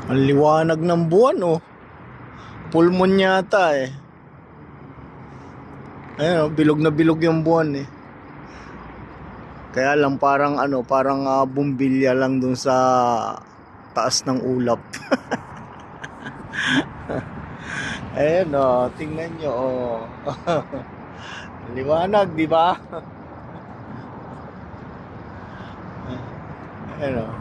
Ang liwanag ng buwan, oh. Full moon yata eh. Ayun, oh, bilog na bilog yung buwan eh. Kaya lang parang parang bumbilya lang dun sa taas ng ulap. Ayun, oh, tingnan nyo, oh. Liwanag, di ba? Ayun, oh.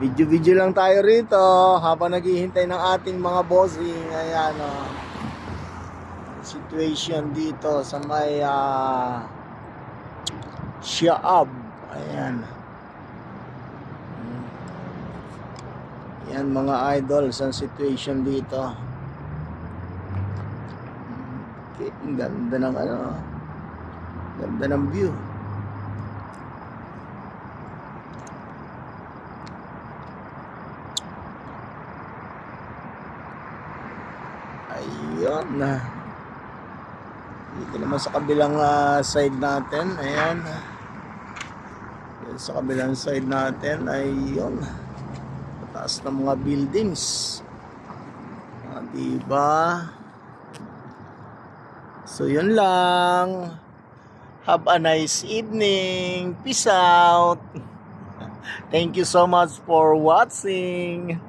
Video lang tayo rito habang naghihintay ng ating mga bossing. Ayan, oh. Situation dito sa may Shaab. Ayan. Yan mga idols ang situation dito. Okay, ang ganda ng ganda ng view. Ayun na. Dito naman sa kabilang side natin. Ayan. Sa kabilang side natin ay yun, taas ng mga buildings, diba? So yun lang. Have a nice evening. Peace out. Thank you so much for watching.